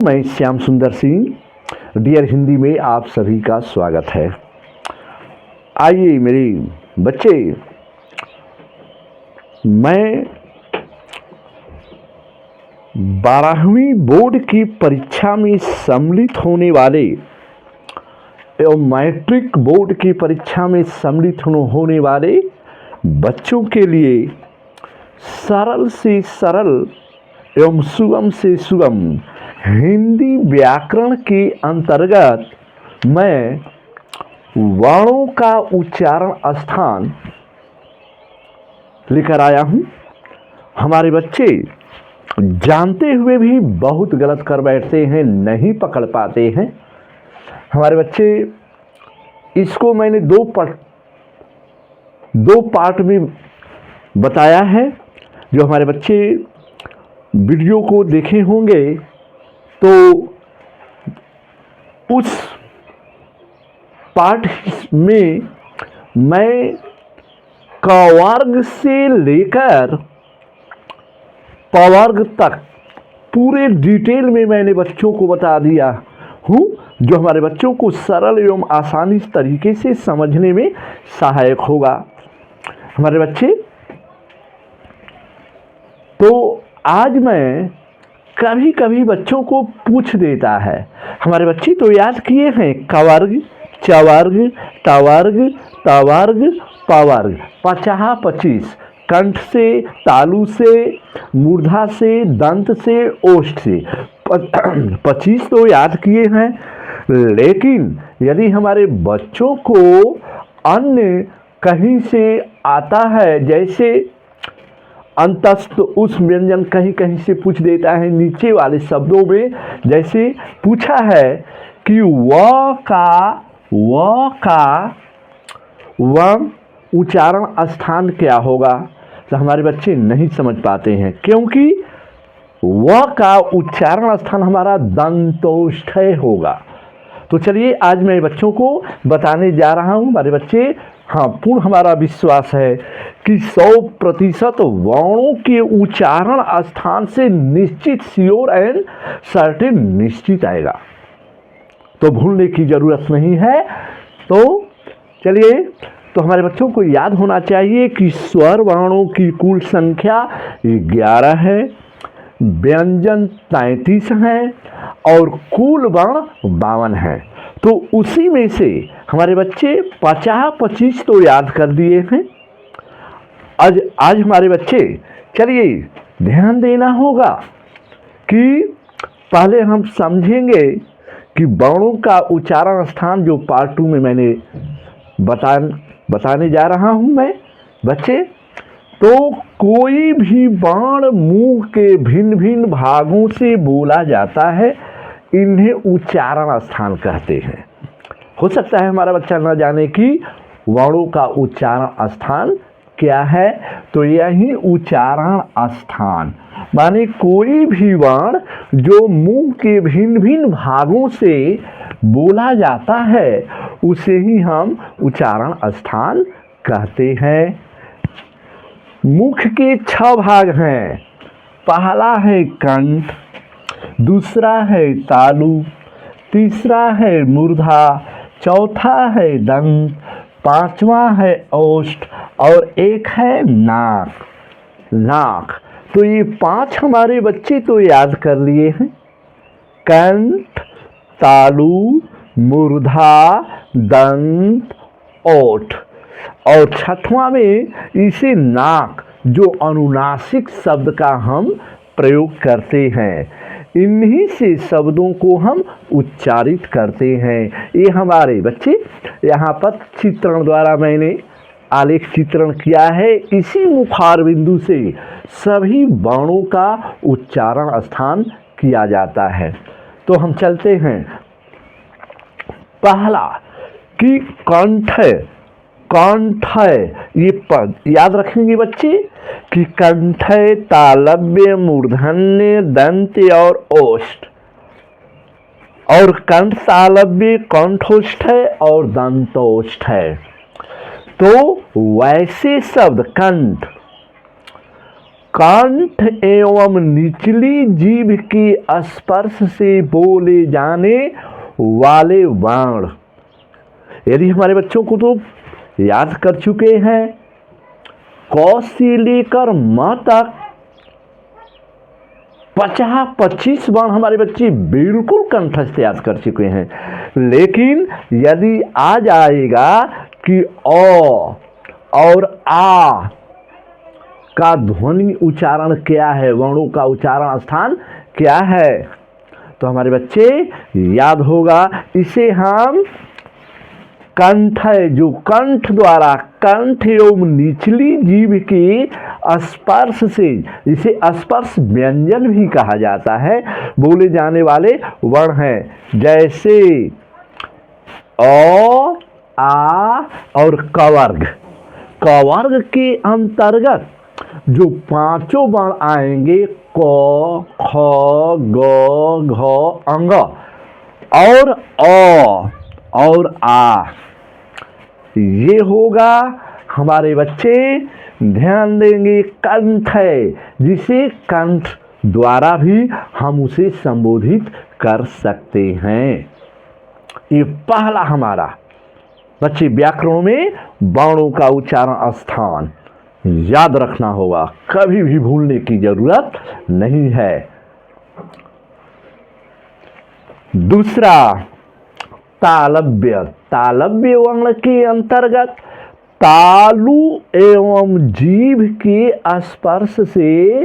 मैं श्याम सुंदर सिंह डियर हिंदी में आप सभी का स्वागत है। आइए मेरे बच्चे, मैं 12वीं बोर्ड की परीक्षा में सम्मिलित होने वाले एवं मैट्रिक बोर्ड की परीक्षा में सम्मिलित होने वाले बच्चों के लिए सरल से सरल एवं सुगम से सुगम हिंदी व्याकरण के अंतर्गत मैं वर्णों का उच्चारण स्थान लेकर आया हूँ। हमारे बच्चे जानते हुए भी बहुत गलत कर बैठते हैं, नहीं पकड़ पाते हैं। हमारे बच्चे इसको मैंने दो पार्ट में बताया है। जो हमारे बच्चे वीडियो को देखे होंगे तो उस पाठ में मैं कवर्ग से लेकर पवर्ग तक पूरे डिटेल में मैंने बच्चों को बता दिया हूँ, जो हमारे बच्चों को सरल एवं आसानी तरीके से समझने में सहायक होगा। हमारे बच्चे, तो आज मैं कभी कभी बच्चों को पूछ देता है। हमारे बच्चे तो याद किए हैं कवर्ग, चवर्ग, टवर्ग, तवर्ग, पवर्ग, 50-25 कंठ से, तालु से, मूर्धा से, दंत से, ओष्ठ से 25 तो याद किए हैं। लेकिन यदि हमारे बच्चों को अन्य कहीं से आता है, जैसे अंतस्थ उस व्यंजन कहीं कहीं से पूछ देता है, नीचे वाले शब्दों में जैसे पूछा है कि व का उच्चारण स्थान क्या होगा, तो हमारे बच्चे नहीं समझ पाते हैं, क्योंकि व का उच्चारण स्थान हमारा दंतोष्ठ्य होगा। तो चलिए आज मैं बच्चों को बताने जा रहा हूँ। हमारे बच्चे, हाँ, पूर्ण हमारा विश्वास है कि 100% वर्णों के उच्चारण स्थान से निश्चित, श्योर एंड सर्टेन निश्चित आएगा, तो भूलने की जरूरत नहीं है। तो चलिए, तो हमारे बच्चों को याद होना चाहिए कि स्वर वर्णों की कुल संख्या 11 है, व्यंजन 33 हैं और कुल वर्ण 52 हैं। तो उसी में से हमारे बच्चे 50-25 तो याद कर दिए हैं। आज हमारे बच्चे, चलिए ध्यान देना होगा कि पहले हम समझेंगे कि वर्णों का उच्चारण स्थान, जो पार्ट 2 में मैंने बताने जा रहा हूं मैं बच्चे। तो कोई भी वर्ण मुंह के भिन्न भिन्न भागों से बोला जाता है, इन्हें उच्चारण स्थान कहते हैं। हो सकता है हमारा बच्चा न जाने कि वर्णों का उच्चारण स्थान क्या है, तो यही उच्चारण स्थान माने कोई भी वर्ण जो मुंह के भिन्न भिन्न भागों से बोला जाता है, उसे ही हम उच्चारण स्थान कहते हैं। मुख के 6 भाग हैं। पहला है कंठ, दूसरा है तालु, तीसरा है मूर्धा, चौथा है दंत, पांचवा है ओष्ठ और एक है नाक। तो ये 5 हमारे बच्चे तो याद कर लिए हैं, कंठ, तालु, मूर्धा, दंत, ओठ, और 6वां में इसे नाक, जो अनुनासिक शब्द का हम प्रयोग करते हैं। इन्हीं से शब्दों को हम उच्चारित करते हैं। ये हमारे बच्चे, यहाँ पर चित्रण द्वारा मैंने आलेख चित्रण किया है। इसी मुखार बिंदु से सभी वर्णों का उच्चारण स्थान किया जाता है। तो हम चलते हैं। पहला कि कंठ है, ये पद याद रखेंगे बच्चे कि कंठ, तालव्य, मूर्धन्य, दंत और ओष्ठ, और कंठ, तालव्य, कंठोष्ठ और दंतोष्ठ है। तो वैसे शब्द कंठ कंठ एवं निचली जीभ के स्पर्श से बोले जाने वाले वर्ण। यदि हमारे बच्चों को तो याद कर चुके हैं, क से लेकर म तक 50-25 वर्ण हमारे बच्चे बिल्कुल कंठस्थ याद कर चुके हैं। लेकिन यदि आ जाएगा कि अ और आ का ध्वनि उच्चारण क्या है, वर्णों का उच्चारण स्थान क्या है, तो हमारे बच्चे याद होगा, इसे हम कंठ है, जो कंठ द्वारा, कंठ एवं निचली जीभ के स्पर्श से, इसे स्पर्श व्यंजन भी कहा जाता है, बोले जाने वाले वर्ण हैं। जैसे अ, आ और कवर्ग। कवर्ग के अंतर्गत जो पांचों वर्ण आएंगे, क, ख, ग, घ, अंग और अ और आ, ये होगा हमारे बच्चे ध्यान देंगे कंठ है, जिसे कंठ द्वारा भी हम उसे संबोधित कर सकते हैं। ये पहला हमारा बच्चे व्याकरण में वर्णों का उच्चारण स्थान याद रखना होगा, कभी भी भूलने की जरूरत नहीं है। दूसरा तालव्य। तालव्य वर्ण के अंतर्गत तालु एवं जीभ के स्पर्श से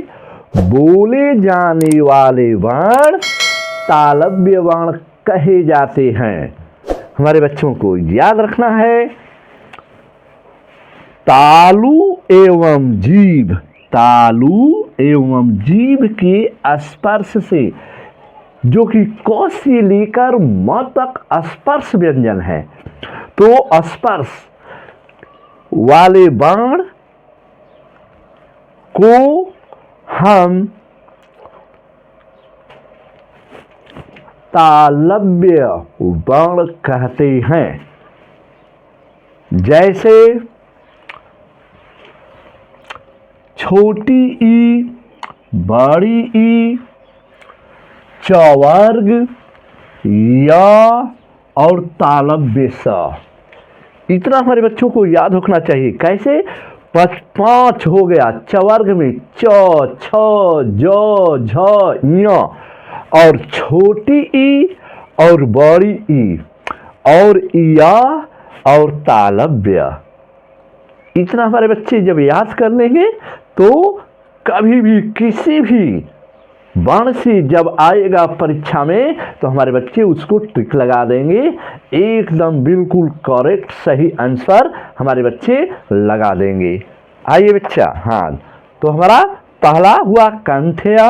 बोले जाने वाले वर्ण तालव्य वर्ण कहे जाते हैं। हमारे बच्चों को याद रखना है, तालु एवं जीभ, तालु एवं जीभ के स्पर्श से, जो कि क से लेकर म तक स्पर्श व्यंजन है, तो स्पर्श वाले वर्ण को हम तालव्य वर्ण कहते हैं। जैसे छोटी ई, बड़ी ई, चवर्ग, या और तालव्य स। इतना हमारे बच्चों को याद रखना चाहिए। कैसे? 5 हो गया चवर्ग में च, छ, ज, झ, ञ, और छोटी ई और बड़ी ई और या और तालव्य। इतना हमारे बच्चे जब याद कर लेंगे तो कभी भी किसी भी वर्ण से जब आएगा परीक्षा में तो हमारे बच्चे उसको टिक लगा देंगे, एकदम बिल्कुल करेक्ट सही आंसर हमारे बच्चे लगा देंगे। आइए बच्चा, हाँ, तो हमारा पहला हुआ कंठ्य,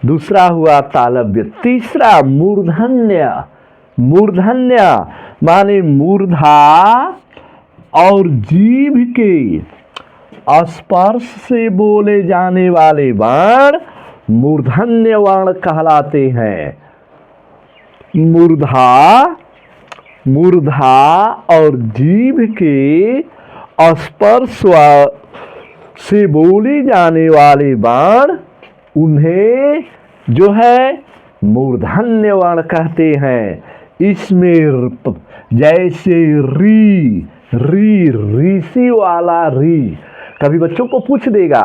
दूसरा हुआ तालव्य, तीसरा मूर्धन्य। मूर्धन्य माने मूर्धा और जीभ के स्पर्श से बोले जाने वाले वर्ण मूर्धन्य वर्ण कहलाते हैं। मूर्धा और जीभ के स्पर्श से बोले जाने वाले वर्ण, उन्हें जो है मूर्धन्य वर्ण कहते हैं। इसमें जैसे री, ऋषि वाला री, कभी बच्चों को पूछ देगा,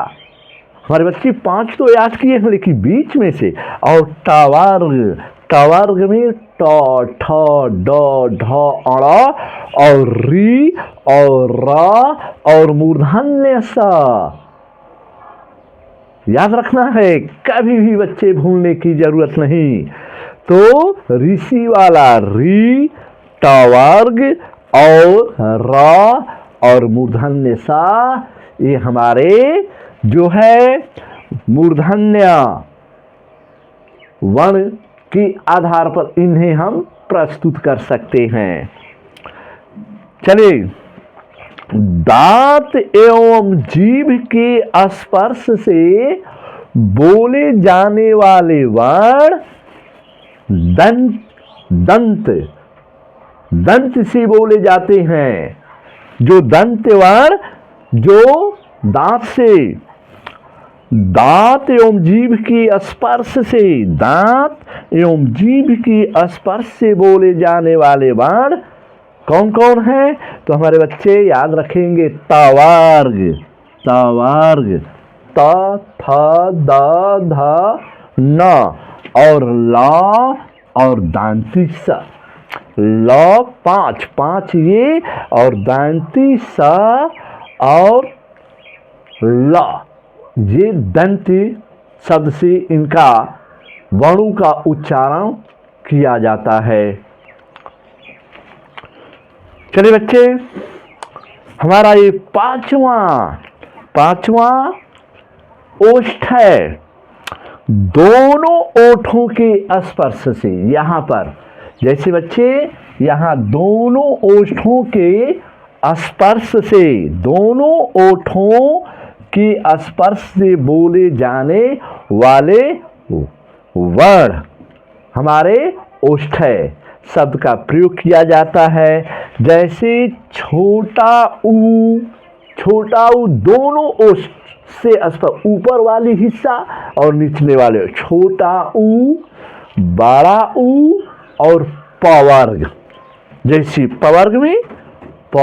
हमारे बच्चे 5 तो याद किए हैं लेकिन बीच में से, और टवर्ग, टवर्ग में ट, ठ, ड, ढ, अण और री और र और मूर्धन्य स। याद रखना है, कभी भी बच्चे भूलने की जरूरत नहीं। तो ऋषि वाला री, टवर्ग और र और मूर्धन्य सा, ये हमारे जो है मूर्धन्य वर्ण के आधार पर इन्हें हम प्रस्तुत कर सकते हैं। चलिए, दांत एवं जीभ के स्पर्श से बोले जाने वाले वर्ण दंत से बोले जाते हैं। जो दंत वर्ण जो दांत से दांत एवं जीभ की स्पर्श से, दांत एवं जीभ की स्पर्श से बोले जाने वाले वर्ण कौन कौन है? तो हमारे बच्चे याद रखेंगे तवर्ग, तवर्ग, त, थ, द, ध, न और ला और दांती स। ल पांच, पांच ये और दांती स और ल, ये दंती शब्द से इनका वर्णों का उच्चारण किया जाता है। चलिए बच्चे, हमारा ये पांचवा ओष्ठ है। दोनों ओठों के स्पर्श से, यहां पर जैसे बच्चे यहां दोनों ओठों के स्पर्श से, दोनों ओठों के स्पर्श से बोले जाने वाले वर्ण हमारे ओष्ठ शब्द का प्रयोग किया जाता है। जैसे छोटा ऊ, छोटा ऊ दोनों ओष्ठ से स्पर्श, ऊपर वाली हिस्सा और निचले वाले, छोटा ऊ, बड़ा ऊ और पवर्ग। जैसे पवर्ग में प,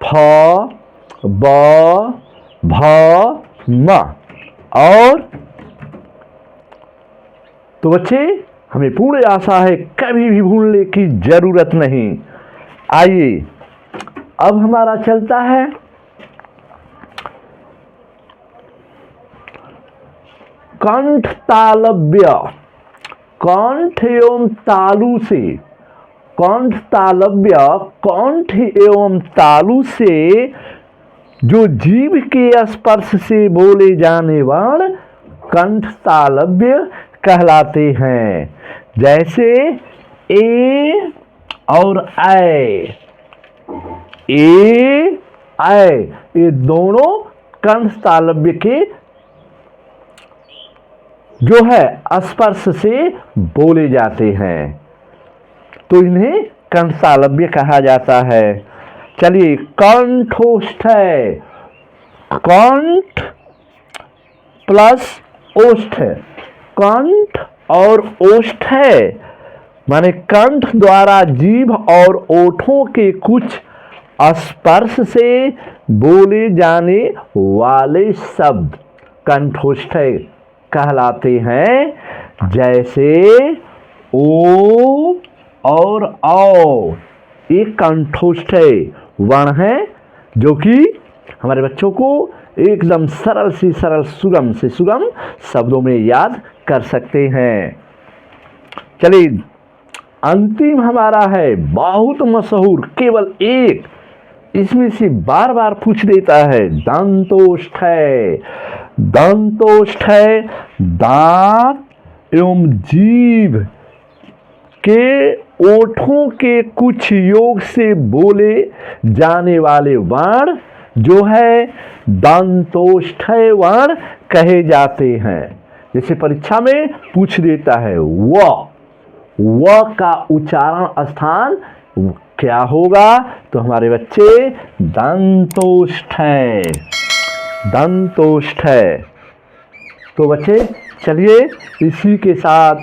फ, ब, भ, म। और तो बच्चे हमें पूर्ण आशा है कभी भी भूलने की जरूरत नहीं। आइए अब हमारा चलता है कंठ तालव्य। कंठ एवं तालु से, कंठ तालव्य, कंठ एवं तालु से जो जीभ के स्पर्श से बोले जाने वर्ण कंठ तालव्य कहलाते हैं। जैसे ए और ऐ, ए ऐ, ये दोनों कंठ तालव्य के जो है स्पर्श से बोले जाते हैं, तो इन्हें कंठ तालव्य कहा जाता है। चलिए कंठोष्ठ, कंठ प्लस ओष्ठ, कंठ और ओष्ठ माने कंठ द्वारा जीभ और ओठों के कुछ स्पर्श से बोले जाने वाले शब्द कंठोष्ठ कहलाते हैं। जैसे ओ और औ, एक कंठोष्ठ वर्ण है जो कि हमारे बच्चों को एकदम सरल से सरल, सुगम से सुगम शब्दों में याद कर सकते हैं। चलिए अंतिम हमारा है बहुत मशहूर, केवल एक इसमें से बार बार पूछ देता है, दंतोष्ठ। दंतोष्ठ दांत एवं जीभ के ओठों के कुछ योग से बोले जाने वाले वर्ण जो है दंतोष्ठ वर्ण कहे जाते हैं। जैसे परीक्षा में पूछ देता है व का उच्चारण स्थान क्या होगा? तो हमारे बच्चे दंतोष्ठ, दंतोष्ठ। तो बच्चे चलिए इसी के साथ